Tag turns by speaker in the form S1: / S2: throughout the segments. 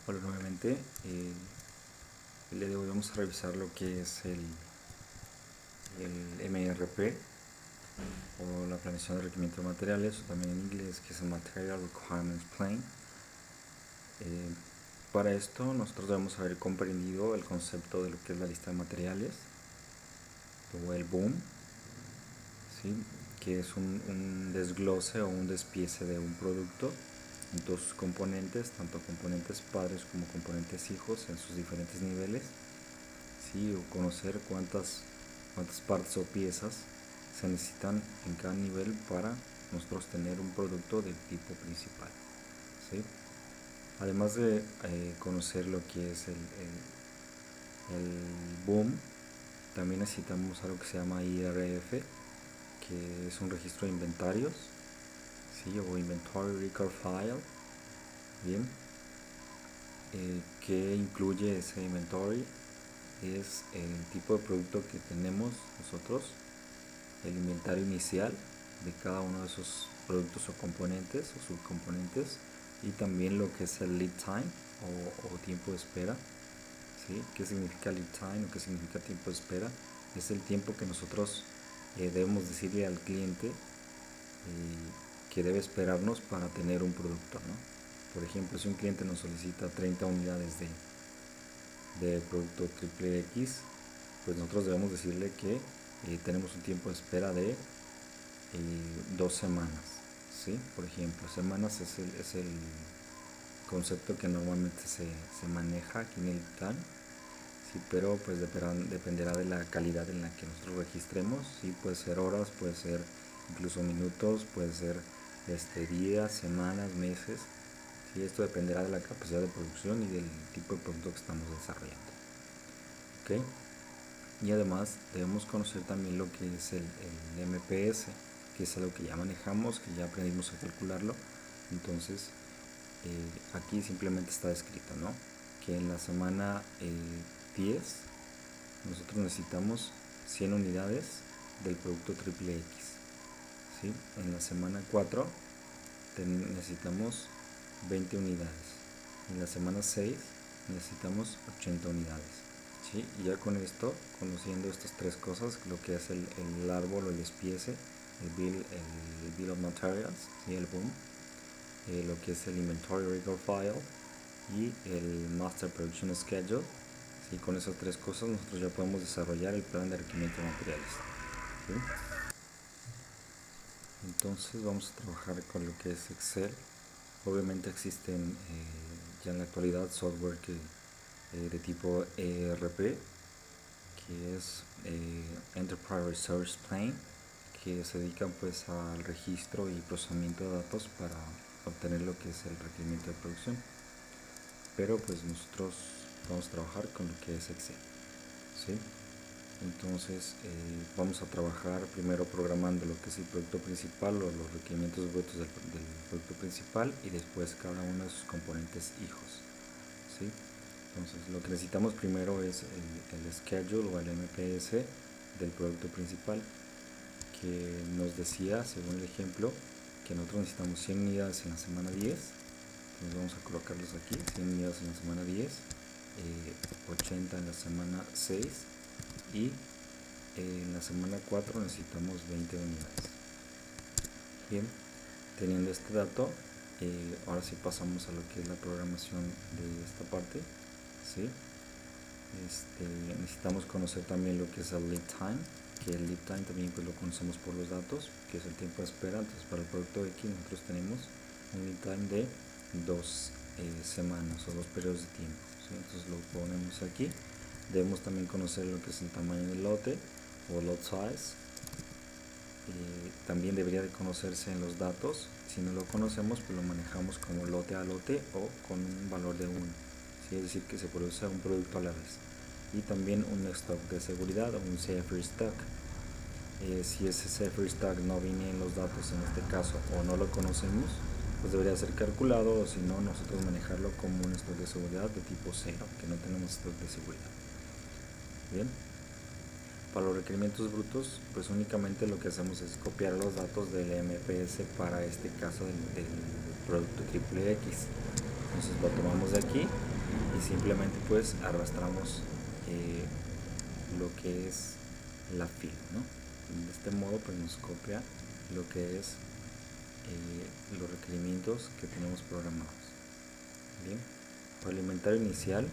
S1: Hola nuevamente. El día de hoy vamos a revisar lo que es el MRP o la planeación de requerimiento de materiales, o también en inglés que es el Material Requirements Plan. Para esto nosotros debemos haber comprendido el concepto de lo que es la lista de materiales o el BOOM, ¿sí? Que es un desglose o un despiece de un producto en todos sus componentes, tanto componentes padres como componentes hijos en sus diferentes niveles, ¿sí? O conocer cuántas partes o piezas se necesitan en cada nivel para nosotros tener un producto del tipo principal, ¿sí? Además de conocer lo que es el BOOM, también necesitamos algo que se llama IRF, que es un registro de inventarios, ¿sí? O Inventory Record File, bien, que incluye ese inventory, es el tipo de producto que tenemos nosotros, el inventario inicial de cada uno de esos productos o componentes o subcomponentes, y también lo que es el lead time o tiempo de espera, ¿sí? ¿Qué significa lead time o qué significa tiempo de espera? Es el tiempo que nosotros debemos decirle al cliente que debe esperarnos para tener un producto, ¿no? Por ejemplo, si un cliente nos solicita 30 unidades de producto triple X, pues nosotros debemos decirle que tenemos un tiempo de espera de 2 semanas, ¿sí? Por ejemplo, semanas es el concepto que normalmente se maneja aquí en el plan, ¿sí? Pero pues dependerá de la calidad en la que nosotros registremos, ¿sí? Puede ser horas, puede ser incluso minutos, puede ser días, semanas, meses, ¿sí? Esto dependerá de la capacidad de producción y del tipo de producto que estamos desarrollando, ¿ok? Y además debemos conocer también lo que es el MPS, que es algo que ya manejamos, que ya aprendimos a calcularlo. Entonces aquí simplemente está escrito, ¿no? Que en la semana 10 nosotros necesitamos 100 unidades del producto triple X, ¿sí? En la semana 4 necesitamos 20 unidades. En la semana 6 necesitamos 80 unidades. ¿Sí? Y ya con esto, conociendo estas tres cosas, lo que es el árbol o el despiece, el bill of materials, ¿sí? El BOOM, lo que es el inventory record file y el master production schedule, ¿sí? Con esas tres cosas nosotros ya podemos desarrollar el plan de requerimiento de materiales, ¿sí? Entonces vamos a trabajar con lo que es Excel. Obviamente existen ya en la actualidad software de tipo ERP, que es Enterprise Resource Planning, que se dedican pues al registro y procesamiento de datos para obtener lo que es el requerimiento de producción. Pero pues nosotros vamos a trabajar con lo que es Excel, ¿sí? Entonces vamos a trabajar primero programando lo que es el producto principal o los requerimientos brutos del producto principal, y después cada uno de sus componentes hijos, ¿sí? Entonces lo que necesitamos primero es el schedule o el MPS del producto principal, que nos decía, según el ejemplo, que nosotros necesitamos 100 unidades en la semana 10. Entonces vamos a colocarlos aquí: 100 unidades en la semana 10, 80 en la semana 6, y en la semana 4 necesitamos 20 unidades. Bien, teniendo este dato, ahora sí pasamos a lo que es la programación de esta parte, ¿sí? Necesitamos conocer también lo que es el lead time, que el lead time también pues lo conocemos por los datos, que es el tiempo de espera. Entonces para el producto X nosotros tenemos un lead time de 2 semanas o 2 periodos de tiempo, ¿sí? Entonces lo ponemos aquí. Debemos también conocer lo que es el tamaño del lote o lot size. También debería de conocerse en los datos. Si no lo conocemos, pues lo manejamos como lote a lote o con un valor de 1, ¿sí? Es decir, que se produce un producto a la vez. Y también un stock de seguridad o un safety stock. Si ese safety stock no viene en los datos en este caso, o no lo conocemos, pues debería ser calculado, o si no, nosotros manejarlo como un stock de seguridad de tipo 0, que no tenemos stock de seguridad. Bien, para los requerimientos brutos, pues únicamente lo que hacemos es copiar los datos del MPS para este caso del producto triple X. Entonces lo tomamos de aquí y simplemente pues arrastramos lo que es la fila, ¿no? De este modo pues nos copia lo que es los requerimientos que tenemos programados. Bien, para el inventario inicial,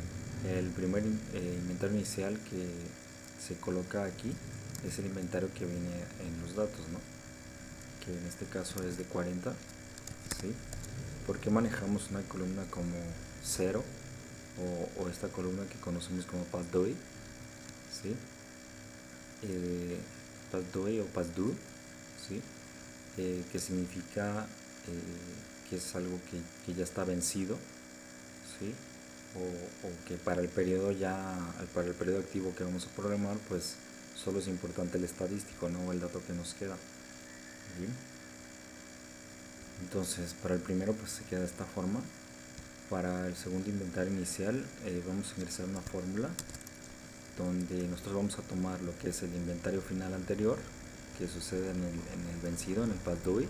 S1: el primer inventario inicial que se coloca aquí es el inventario que viene en los datos, ¿no? Que en este caso es de 40, ¿sí? ¿Por qué manejamos una columna como 0 o esta columna que conocemos como passDOI? ¿Sí? PassDOI o passDo, ¿sí? Que significa que es algo que ya está vencido, ¿sí? O que para el periodo para el periodo activo que vamos a programar, pues solo es importante el estadístico, no el dato que nos queda. Bien. Entonces, para el primero pues se queda de esta forma. Para el segundo inventario inicial vamos a ingresar una fórmula donde nosotros vamos a tomar lo que es el inventario final anterior que sucede en el vencido, en el passDOI,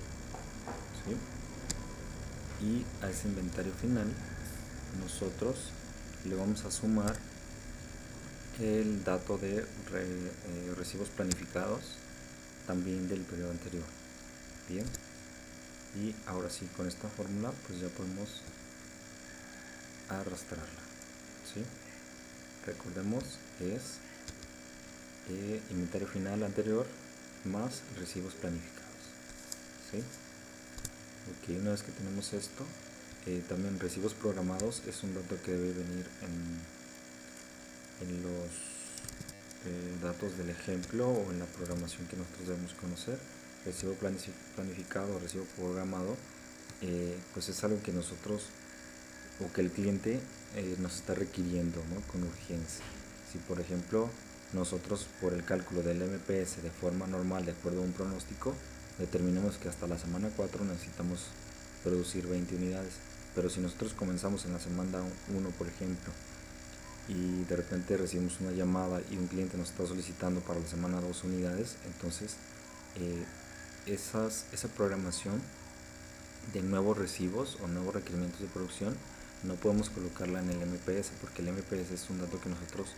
S1: ¿sí? Y a ese inventario final nosotros le vamos a sumar el dato de recibos planificados también del periodo anterior. Bien, y ahora sí, con esta fórmula pues ya podemos arrastrarla, ¿sí? Recordemos, es inventario final anterior más recibos planificados, ¿sí? Ok, una vez que tenemos esto, también recibos programados es un dato que debe venir en los datos del ejemplo o en la programación que nosotros debemos conocer. Recibo planificado o recibo programado, pues es algo que nosotros o que el cliente nos está requiriendo, ¿no? Con urgencia. Si por ejemplo nosotros por el cálculo del MPS de forma normal de acuerdo a un pronóstico determinamos que hasta la semana 4 necesitamos producir 20 unidades, pero si nosotros comenzamos en la semana 1 por ejemplo y de repente recibimos una llamada y un cliente nos está solicitando para la semana 2 unidades, entonces esa programación de nuevos recibos o nuevos requerimientos de producción no podemos colocarla en el MPS porque el MPS es un dato que nosotros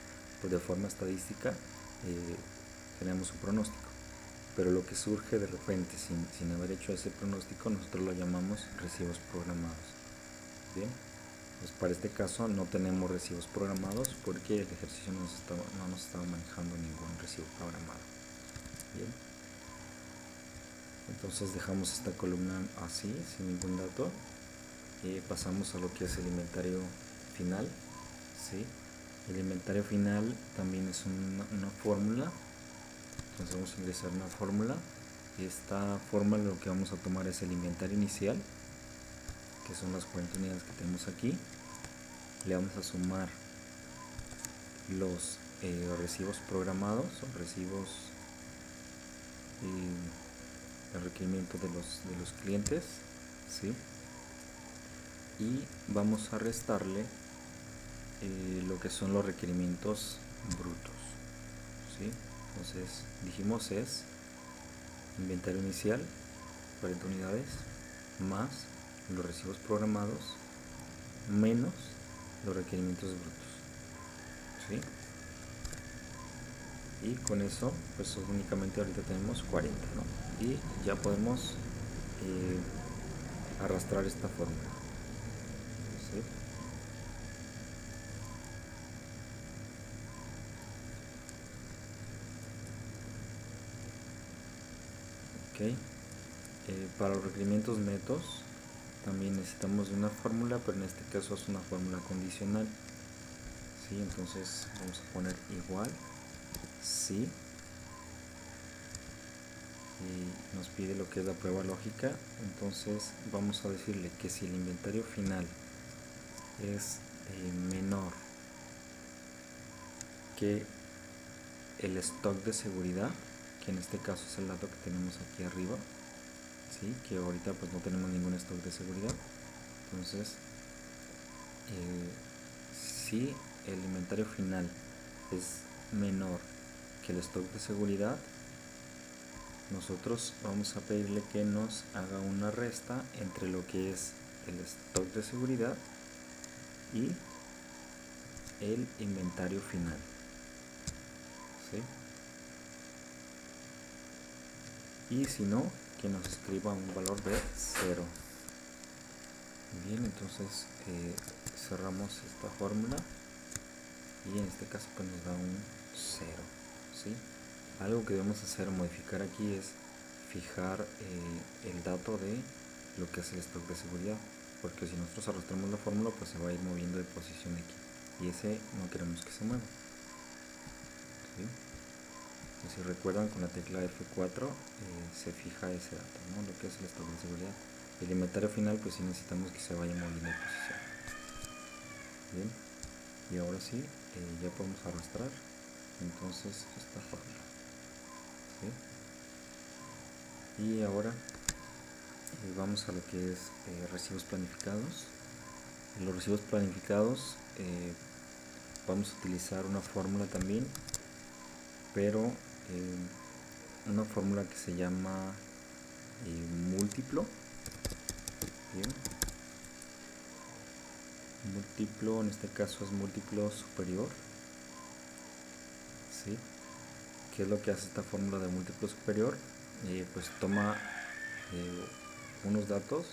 S1: pues de forma estadística tenemos un pronóstico, pero lo que surge de repente sin haber hecho ese pronóstico nosotros lo llamamos recibos programados. Bien, pues para este caso no tenemos recibos programados porque el ejercicio no nos estaba manejando ningún recibo programado. Bien, entonces dejamos esta columna así, sin ningún dato, y pasamos a lo que es el inventario final, ¿sí? El inventario final también es una fórmula, entonces vamos a ingresar una fórmula. Esta fórmula lo que vamos a tomar es el inventario inicial, que son las 40 unidades que tenemos aquí. Le vamos a sumar los recibos programados o recibos el requerimiento de los clientes, ¿sí? Y vamos a restarle lo que son los requerimientos brutos, ¿sí? Entonces dijimos es inventario inicial 40 unidades más los recibos programados menos los requerimientos brutos, ¿sí? Y con eso pues únicamente ahorita tenemos 40, ¿no? Y ya podemos arrastrar esta fórmula, ¿sí? Ok, para los requerimientos netos también necesitamos de una fórmula, pero en este caso es una fórmula condicional, ¿sí? Entonces vamos a poner igual si y nos pide lo que es la prueba lógica. Entonces vamos a decirle que si el inventario final es menor que el stock de seguridad, que en este caso es el dato que tenemos aquí arriba, ¿sí? Que ahorita pues no tenemos ningún stock de seguridad. Entonces si el inventario final es menor que el stock de seguridad, nosotros vamos a pedirle que nos haga una resta entre lo que es el stock de seguridad y el inventario final, ¿sí? Y si no, que nos escriba un valor de 0. Bien, entonces cerramos esta fórmula y en este caso pues nos da un 0, ¿sí? Algo que debemos hacer, modificar aquí, es fijar el dato de lo que es el stock de seguridad, porque si nosotros arrastramos la fórmula pues se va a ir moviendo de posición aquí y ese no queremos que se mueva, ¿sí? Y si recuerdan, con la tecla F4 se fija ese dato, ¿no? Lo que es el stock de seguridad. El inventario final pues sí necesitamos que se vaya moviendo de posición. Bien, y ahora sí, ya podemos arrastrar entonces esta fórmula, ¿sí? Y ahora vamos a lo que es recibos planificados. En los recibos planificados vamos a utilizar una fórmula también, pero una fórmula que se llama múltiplo. Bien, múltiplo, en este caso es múltiplo superior, ¿sí? ¿Qué es lo que hace esta fórmula de múltiplo superior? Pues toma unos datos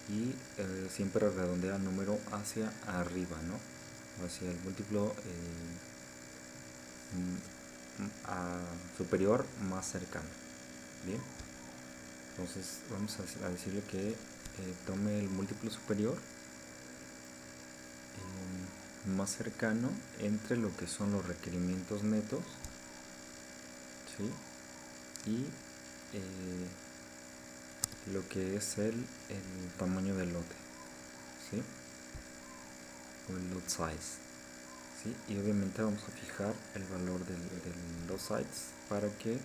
S1: y siempre redondea el número hacia arriba, ¿no? Hacia el múltiplo superior más cercano. Bien, entonces vamos a decirle que tome el múltiplo superior más cercano entre lo que son los requerimientos netos, ¿sí? Y lo que es el tamaño del lote, ¿sí? O el lot size, ¿sí? Y obviamente vamos a fijar el valor del lot size para que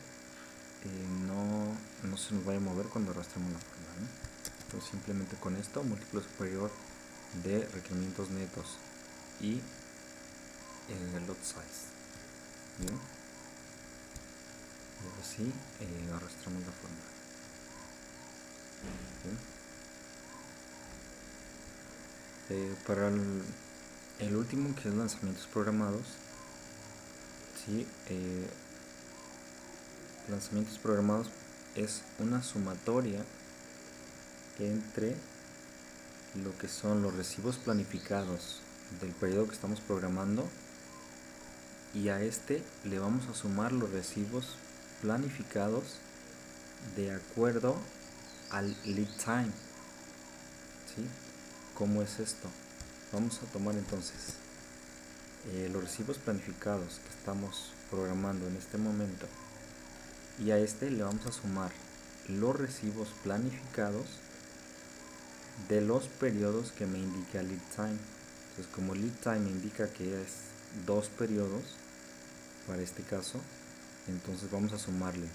S1: no se nos vaya a mover cuando arrastremos la fórmula, ¿no? Entonces simplemente con esto, múltiplo superior de requerimientos netos y el lot size. Bien, y ahora sí arrastramos la fórmula. Para el último, que es lanzamientos programados, ¿sí? Lanzamientos programados es una sumatoria entre lo que son los recibos planificados del periodo que estamos programando, y a este le vamos a sumar los recibos planificados de acuerdo al lead time, ¿sí? ¿Cómo es esto? Vamos a tomar entonces los recibos planificados que estamos programando en este momento, y a este le vamos a sumar los recibos planificados de los periodos que me indica lead time. Entonces, como lead time me indica que es 2 periodos para este caso, entonces vamos a sumarle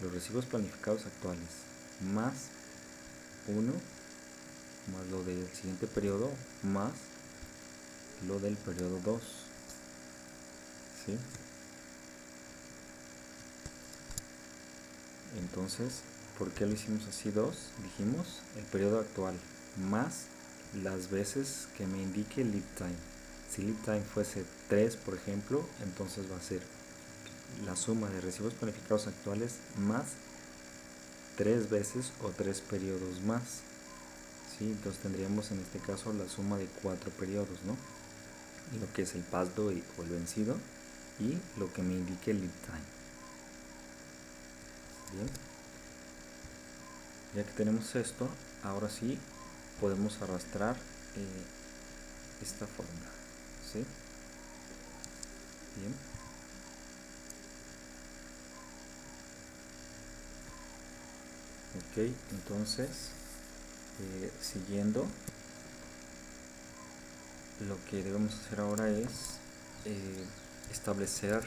S1: los recibos planificados actuales más 1 más lo del siguiente periodo más lo del periodo 2, ¿sí? Entonces, ¿por qué lo hicimos así? 2, dijimos, el periodo actual más las veces que me indique lead time. Si lead time fuese 3, por ejemplo, entonces va a ser la suma de recibos planificados actuales más 3 veces o 3 periodos más, ¿sí? Entonces tendríamos en este caso la suma de 4 periodos, ¿no? Lo que es el past due o el vencido y lo que me indique el lead time. Bien, ya que tenemos esto, ahora sí podemos arrastrar esta fórmula, ¿sí? Bien, ok, entonces siguiendo, lo que debemos hacer ahora es establecer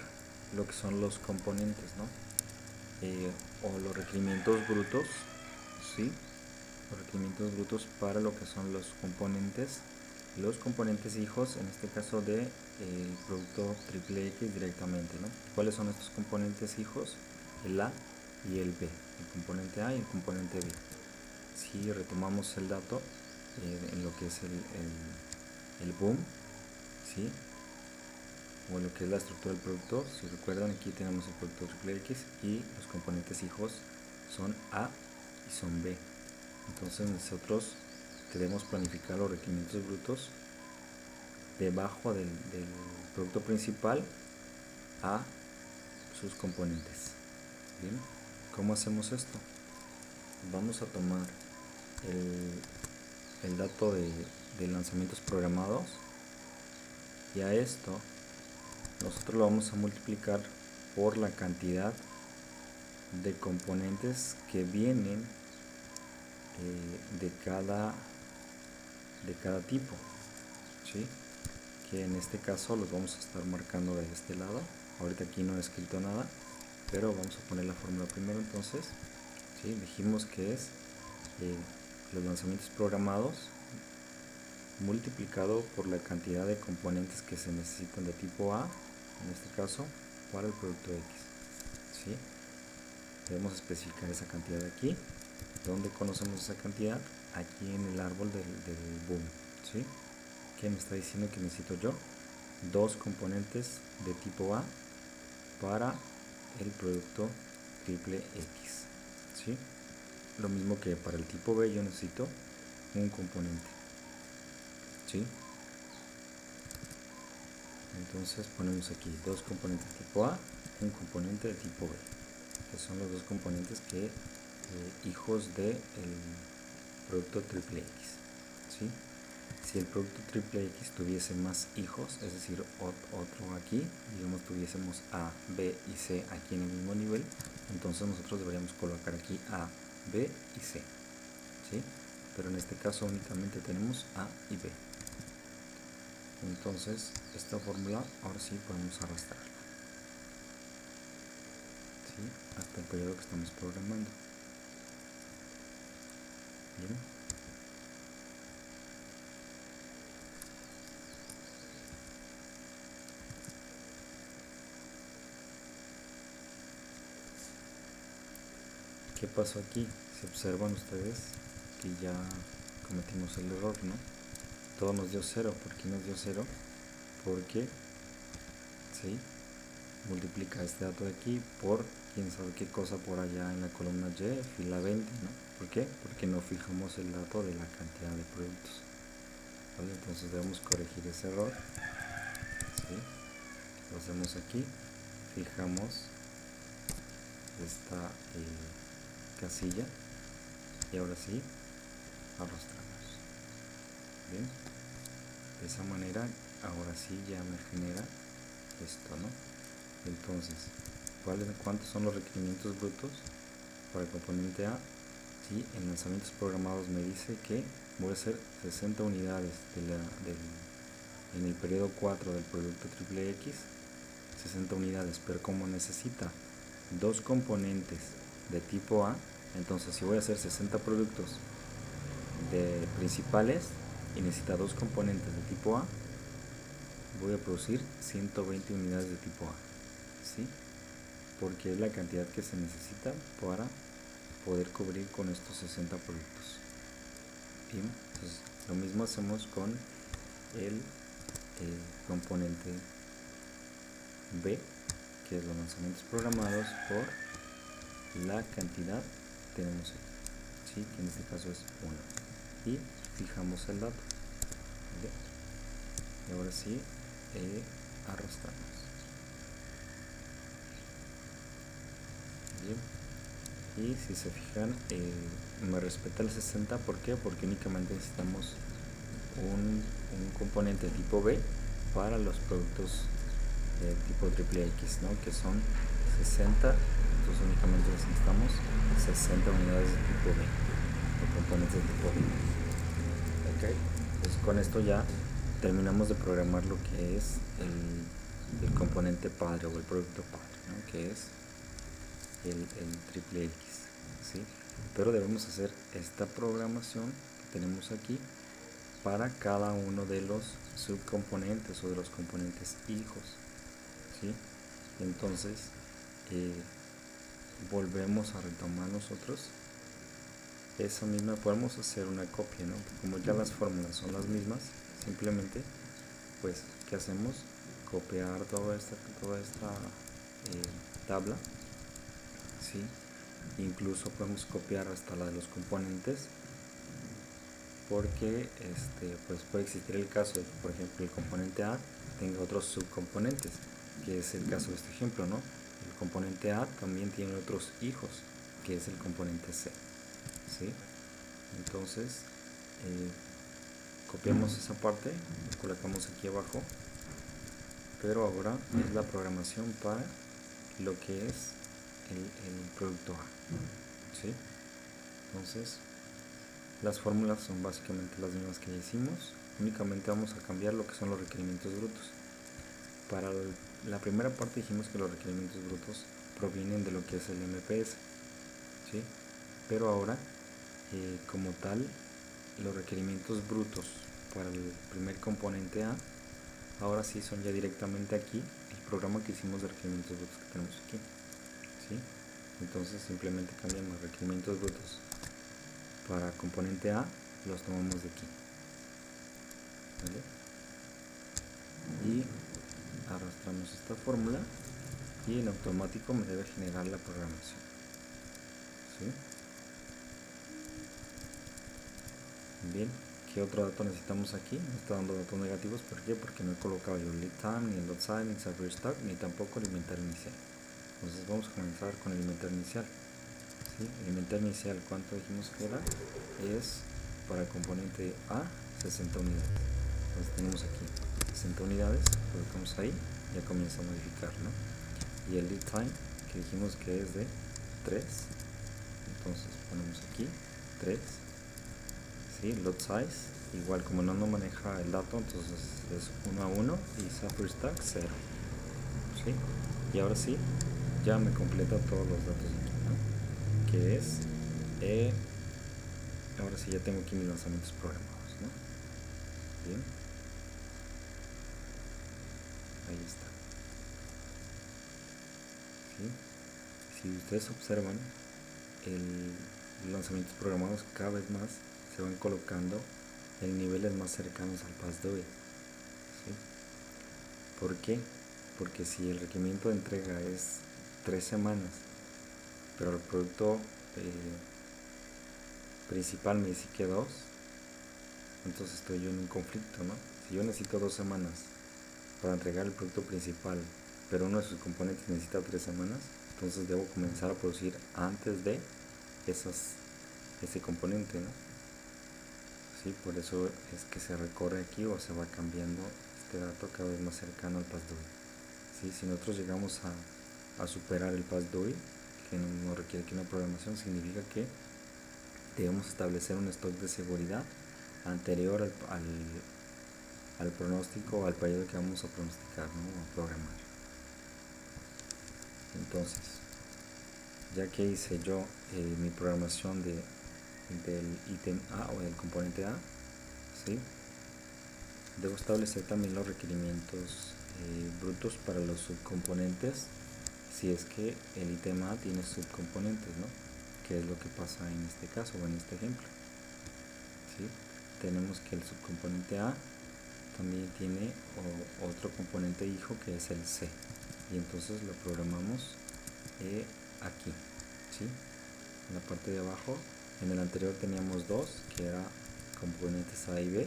S1: lo que son los componentes, ¿no? O los requerimientos brutos, ¿sí? Los requerimientos brutos para lo que son los componentes hijos, en este caso de el producto triple X directamente, ¿no? ¿Cuáles son estos componentes hijos? El A y el B, el componente A y el componente B. Si retomamos el dato en lo que es el boom, ¿sí? o lo que es la estructura del producto. Si recuerdan, aquí tenemos el producto triple X y los componentes hijos son A y son B. Entonces nosotros queremos planificar los requerimientos brutos debajo del producto principal a sus componentes. Bien, ¿cómo hacemos esto? Vamos a tomar el dato de lanzamientos programados, y a esto nosotros lo vamos a multiplicar por la cantidad de componentes que vienen de cada tipo, ¿sí? Que en este caso los vamos a estar marcando de este lado. Ahorita aquí no he escrito nada, pero vamos a poner la fórmula primero. Entonces, ¿sí? Dijimos que es los lanzamientos programados multiplicado por la cantidad de componentes que se necesitan de tipo A, en este caso, para el producto X, ¿sí? Debemos especificar esa cantidad aquí. ¿Dónde conocemos esa cantidad? Aquí en el árbol del boom, ¿sí? Que me está diciendo que necesito yo 2 componentes de tipo A para el producto triple X, ¿sí? Lo mismo que para el tipo B, yo necesito un componente, ¿sí? Entonces ponemos aquí 2 componentes de tipo A, un componente de tipo B, que son los 2 componentes que hijos del producto triple X, ¿sí? Si el producto triple X tuviese más hijos, es decir, otro aquí, digamos tuviésemos A, B y C aquí en el mismo nivel, entonces nosotros deberíamos colocar aquí A, B y C, ¿sí? Pero en este caso únicamente tenemos A y B. Entonces esta fórmula ahora sí podemos arrastrarla, ¿sí? Hasta el periodo que estamos programando. Bien. ¿Qué pasó aquí? Si observan ustedes que ya cometimos el error, ¿no? Todo nos dio 0. ¿Por qué nos dio 0? Porque, ¿sí? Multiplica este dato de aquí por quién sabe qué cosa por allá en la columna Y, fila 20, ¿no? ¿Por qué? Porque no fijamos el dato de la cantidad de productos, ¿vale? Entonces debemos corregir ese error, ¿sí? Lo hacemos aquí, fijamos esta casilla y ahora sí arrastramos. Bien, de esa manera ahora sí ya me genera esto, ¿no? Entonces, ¿cuántos son los requerimientos brutos para el componente A? Sí, en lanzamientos programados me dice que voy a hacer 60 unidades en el periodo 4 del producto triple X, 60 unidades, pero como necesita 2 componentes de tipo A, entonces si voy a hacer 60 productos principales y necesita 2 componentes de tipo A, voy a producir 120 unidades de tipo A, ¿sí? Porque es la cantidad que se necesita para poder cubrir con estos 60 productos. Bien, entonces lo mismo hacemos con el componente B, que es los lanzamientos programados por la cantidad que tenemos aquí, ¿sí? Que en este caso es 1, y fijamos el dato, ¿vale? Y ahora sí arrastramos. Bien. Y si se fijan, me respeta el 60. ¿Por qué? Porque únicamente necesitamos un componente tipo B para los productos tipo triple X, ¿no? Que son 60, entonces únicamente necesitamos 60 unidades de tipo B, o componentes de tipo B. ¿Okay? Entonces con esto ya terminamos de programar lo que es el componente padre o el producto padre, ¿no? Que es el triple X, ¿sí? Pero debemos hacer esta programación que tenemos aquí para cada uno de los subcomponentes o de los componentes hijos, ¿sí? Entonces volvemos a retomar nosotros esa misma, podemos hacer una copia, ¿no? Como ya las fórmulas son las mismas, simplemente pues ¿qué hacemos? copiar toda esta tabla, ¿sí? Incluso podemos copiar hasta la de los componentes, porque pues puede existir el caso de que, por ejemplo, el componente A tenga otros subcomponentes, que es el caso de este ejemplo, ¿no? El componente A también tiene otros hijos, que es el componente C, ¿sí? Entonces copiamos esa parte, la colocamos aquí abajo, pero ahora es la programación para lo que es el producto A, ¿sí? Entonces las fórmulas son básicamente las mismas que ya hicimos, únicamente vamos a cambiar lo que son los requerimientos brutos. Para la primera parte dijimos que los requerimientos brutos provienen de lo que es el MPS, ¿sí? Pero ahora, como tal, los requerimientos brutos para el primer componente A, ahora sí son ya directamente aquí, el programa que hicimos de requerimientos brutos que tenemos aquí, ¿sí? Entonces simplemente cambiamos requerimientos brutos para componente A, los tomamos de aquí, ¿vale? Y arrastramos esta fórmula y en automático me debe generar la programación, ¿sí? Bien, ¿qué otro dato necesitamos aquí? Me está dando datos negativos, ¿por qué? Porque no he colocado yo el lead time, ni el load size, ni el server start, ni tampoco el inventario inicial. Entonces vamos a comenzar con el inventario inicial, ¿sí? El inventario inicial, ¿cuánto dijimos que era? Es para el componente A, 60 unidades. Entonces tenemos aquí 60 unidades, colocamos ahí, ya comienza a modificar, ¿no? Y el lead time, que dijimos que es de 3, entonces ponemos aquí 3, ¿sí? Lot size, igual como no maneja el dato, entonces es 1 a 1 y Sapper Stack 0, ¿sí? Y ahora sí, ya me completa todos los datos aquí, ¿no? Que es, ahora sí ya tengo aquí mis lanzamientos programados, ¿no? Bien, ahí está, ¿sí? Si ustedes observan, los lanzamientos programados cada vez más se van colocando en niveles más cercanos al pass de hoy, ¿sí? ¿Por qué? Porque si el requerimiento de entrega es 3 semanas, pero el producto principal me dice que 2, entonces estoy yo en un conflicto, ¿no? Si yo necesito 2 semanas para entregar el producto principal, pero uno de sus componentes necesita 3 semanas, entonces debo comenzar a producir antes de ese componente, ¿no? Sí, por eso es que se recorre aquí o se va cambiando este dato cada vez más cercano al pass DOI. ¿Sí? Si nosotros llegamos a superar el pass DOI, que no requiere que una programación, significa que debemos establecer un stock de seguridad anterior al pronóstico o al periodo que vamos a pronosticar, ¿no? O programar. Entonces, ya que hice yo mi programación del ítem A o del componente A, ¿sí? Debo establecer también los requerimientos brutos para los subcomponentes, si es que el ítem A tiene subcomponentes, ¿no? Que es lo que pasa en este caso o en este ejemplo, ¿sí? Tenemos que el subcomponente A también tiene otro componente hijo que es el C, y entonces lo programamos aquí, ¿sí? En la parte de abajo. En el anterior teníamos dos, que era componentes A y B.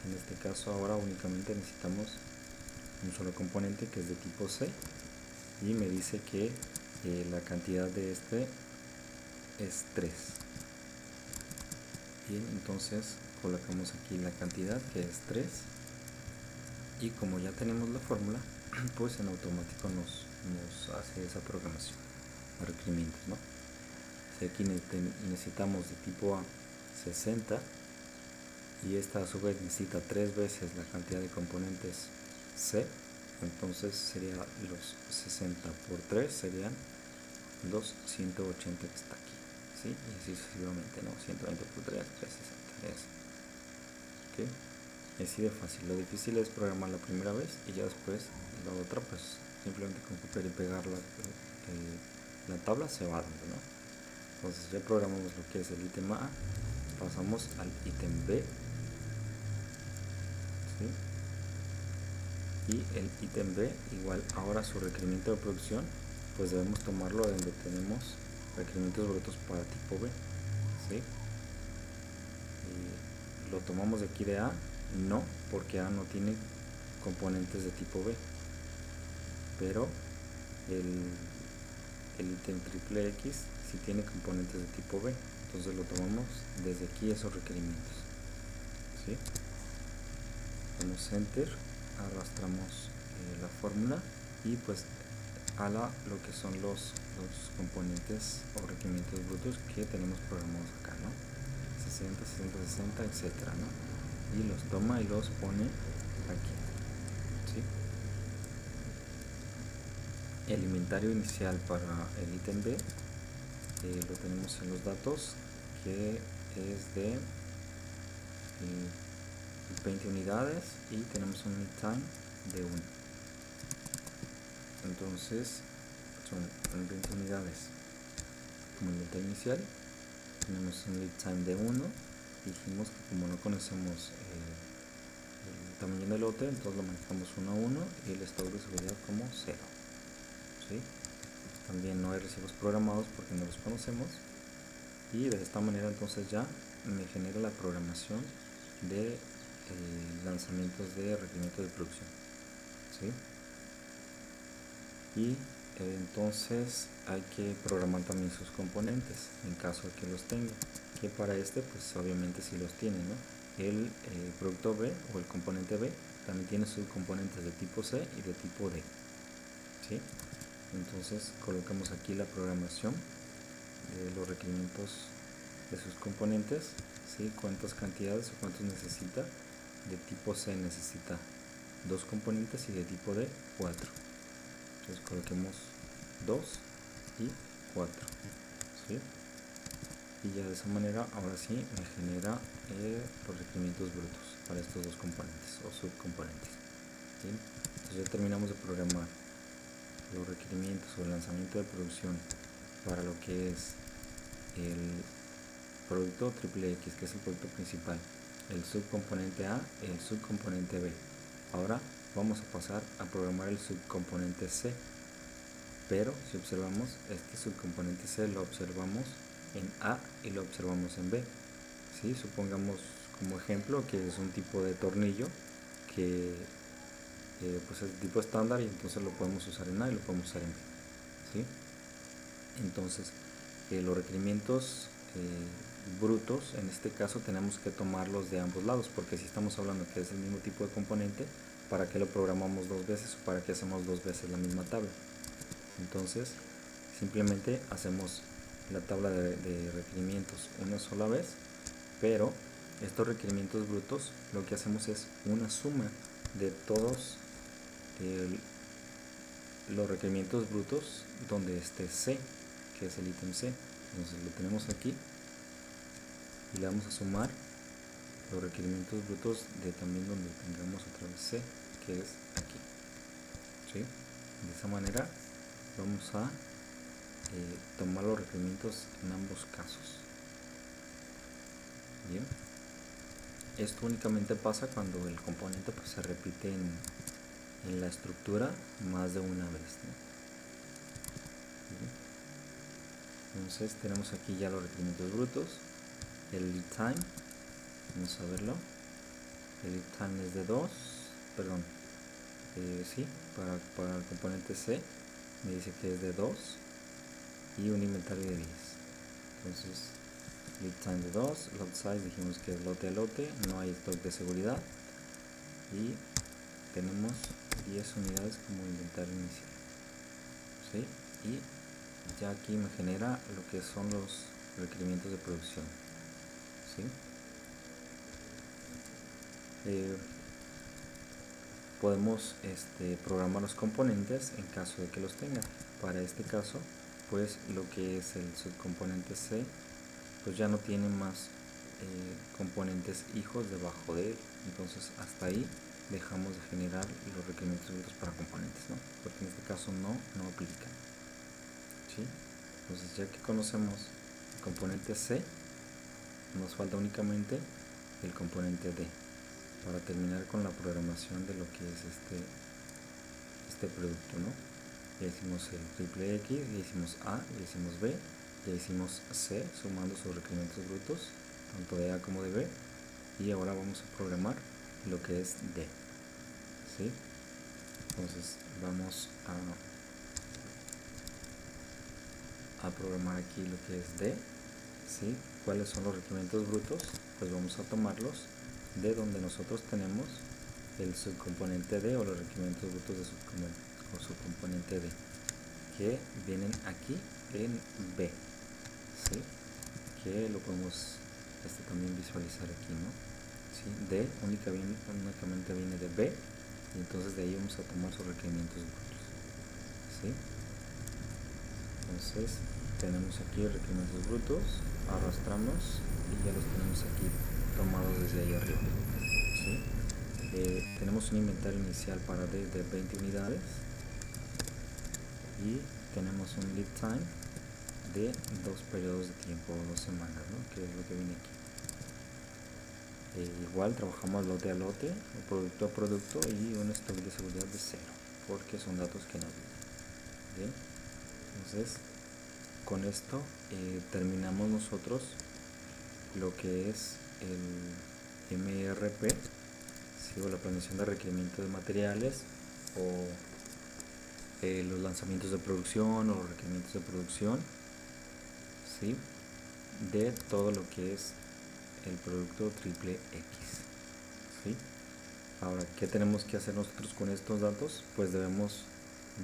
S1: En este caso ahora únicamente necesitamos un solo componente que es de tipo C, y me dice que la cantidad de este es 3. Bien, entonces colocamos aquí la cantidad, que es 3, y como ya tenemos la fórmula, pues en automático nos hace esa programación de requerimientos, ¿no? Si aquí necesitamos de tipo A 60, y esta a su vez necesita 3 veces la cantidad de componentes C, entonces sería los 60 por 3 serían los 180 que está aquí, ¿sí? Y así sucesivamente, ¿no? 120 por 3, 360, eso. ¿Okay? Es así de fácil. Lo difícil es programar la primera vez, y ya después la otra, pues simplemente con copiar y pegar la tabla se va dando, ¿no? Entonces ya programamos lo que es el ítem A, pasamos al ítem B, ¿sí? y el ítem B igual. Ahora su requerimiento de producción pues debemos tomarlo donde tenemos requerimientos brutos para tipo B, ¿sí? Y lo tomamos de aquí de A, no, porque A no tiene componentes de tipo B, pero el ítem triple X sí tiene componentes de tipo B, entonces lo tomamos desde aquí esos requerimientos, ¿sí? Damos enter, arrastramos la fórmula y pues lo que son los componentes o requerimientos brutos que tenemos programados acá, ¿no? 60, 60, 60, etcétera, ¿no? Y los toma y los pone aquí, ¿sí? El inventario inicial para el ítem B lo tenemos en los datos, que es de 20 unidades y tenemos un lead time de 1. Entonces son 20 unidades como inventario inicial, tenemos un lead time de 1. Dijimos que como no conocemos el tamaño del lote, entonces lo manejamos 1 a 1 y el stock de seguridad como 0, ¿sí? También no hay recibos programados porque no los conocemos, y de esta manera entonces ya me genera la programación de lanzamientos de requerimiento de producción, ¿sí? Y entonces hay que programar también sus componentes en caso de que los tenga, que para este pues obviamente sí los tiene, ¿no? El producto B o el componente B también tiene sus componentes de tipo C y de tipo D, ¿sí? Entonces colocamos aquí la programación de los requerimientos de sus componentes, ¿sí? Cuántas cantidades o cuántos necesita. De tipo C necesita 2 componentes y de tipo D 4. Entonces coloquemos 2 y 4, ¿sí? Y ya de esa manera ahora sí me genera los requerimientos brutos para estos dos componentes o subcomponentes, ¿sí? Entonces ya terminamos de programar los requerimientos o el lanzamiento de producción para lo que es el producto triple X, que es el producto principal, el subcomponente A y el subcomponente B. Ahora vamos a pasar a programar el subcomponente C, pero si observamos, este subcomponente C lo observamos en A y lo observamos en B, ¿sí? Supongamos como ejemplo que es un tipo de tornillo que pues es tipo estándar, y entonces lo podemos usar en A y lo podemos usar en B, ¿sí? Entonces los requerimientos brutos, en este caso tenemos que tomarlos de ambos lados, porque si estamos hablando que es el mismo tipo de componente, ¿para qué lo programamos dos veces o para qué hacemos dos veces la misma tabla? Entonces simplemente hacemos la tabla de requerimientos una sola vez, pero estos requerimientos brutos lo que hacemos es una suma de todos los requerimientos brutos donde esté C, que es el ítem C. Entonces lo tenemos aquí y le vamos a sumar los requerimientos brutos de también donde tengamos otra vez C, que es aquí, ¿sí? De esa manera vamos a tomar los requerimientos en ambos casos. Bien, esto únicamente pasa cuando el componente pues, se repite en la estructura más de una vez, ¿no? Entonces tenemos aquí ya los requerimientos brutos, el lead time, vamos a verlo. El lead time es de 2, perdón, sí, para el componente C me dice que es de 2 y un inventario de 10. Entonces lead time de 2, lot size dijimos que es lote a lote, no hay stock de seguridad, y tenemos 10 unidades como inventario inicial, ¿sí? Y ya aquí me genera lo que son los requerimientos de producción, ¿sí? Podemos programar los componentes en caso de que los tenga. Para este caso pues lo que es el subcomponente C pues ya no tiene más componentes hijos debajo de él, entonces hasta ahí dejamos de generar los requerimientos brutos para componentes, ¿no? Porque en este caso no aplica, ¿sí? Entonces ya que conocemos el componente C, nos falta únicamente el componente D para terminar con la programación de lo que es este producto, ¿no? Ya hicimos el triple X, ya hicimos A, ya hicimos B, ya hicimos C, sumando sus requerimientos brutos, tanto de A como de B, y ahora vamos a programar lo que es D, ¿sí? Entonces vamos a programar aquí lo que es D, ¿sí? ¿Cuáles son los requerimientos brutos? Pues vamos a tomarlos de donde nosotros tenemos el subcomponente D o los requerimientos brutos de subcomponente D, que vienen aquí en B, ¿sí? Que lo podemos también visualizar aquí, ¿no? ¿Sí? D únicamente viene de B, y entonces de ahí vamos a tomar sus requerimientos brutos, ¿sí? Entonces tenemos aquí requerimientos brutos, arrastramos y ya los tenemos aquí tomados desde ahí arriba, ¿sí? Tenemos un inventario inicial para D de 20 unidades y tenemos un lead time de 2 periodos de tiempo o 2 semanas, ¿no? Que es lo que viene aquí. Igual trabajamos lote a lote, producto a producto, y un stock de seguridad de 0, porque son datos que no vienen. Bien, entonces con esto terminamos nosotros lo que es el MRP, ¿sí? O la planeación de requerimientos de materiales, o los lanzamientos de producción o los requerimientos de producción, ¿sí? De todo lo que es el producto triple X, ¿sí? Ahora, ¿qué tenemos que hacer nosotros con estos datos? Pues debemos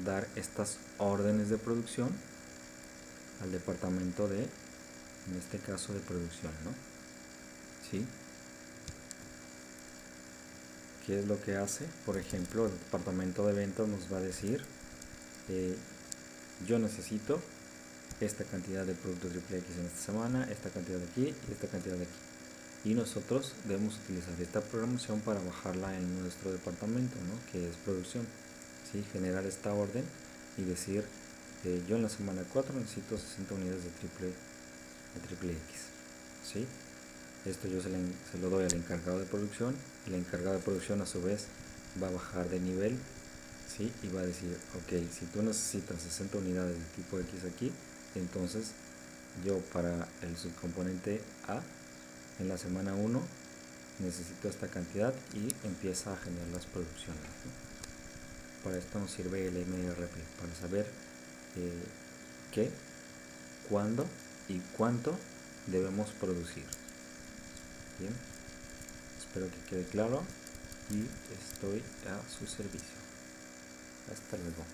S1: dar estas órdenes de producción al departamento de, en este caso, de producción, ¿no? ¿Sí? ¿Qué es lo que hace? Por ejemplo, el departamento de ventas nos va a decir, yo necesito esta cantidad de producto triple X en esta semana, esta cantidad de aquí y esta cantidad de aquí. Y nosotros debemos utilizar esta programación para bajarla en nuestro departamento, ¿no? Que es producción, ¿sí? Generar esta orden y decir, yo en la semana 4 necesito 60 unidades de triple X, ¿sí? Esto yo se lo doy al encargado de producción, y el encargado de producción a su vez va a bajar de nivel, ¿sí? Y va a decir, ok, si tú necesitas 60 unidades de tipo X aquí, entonces yo para el subcomponente A en la semana 1 necesito esta cantidad, y empieza a generar las producciones, ¿no? Para esto nos sirve el MRP, para saber qué, cuándo y cuánto debemos producir. Bien, espero que quede claro y estoy a su servicio. Hasta luego.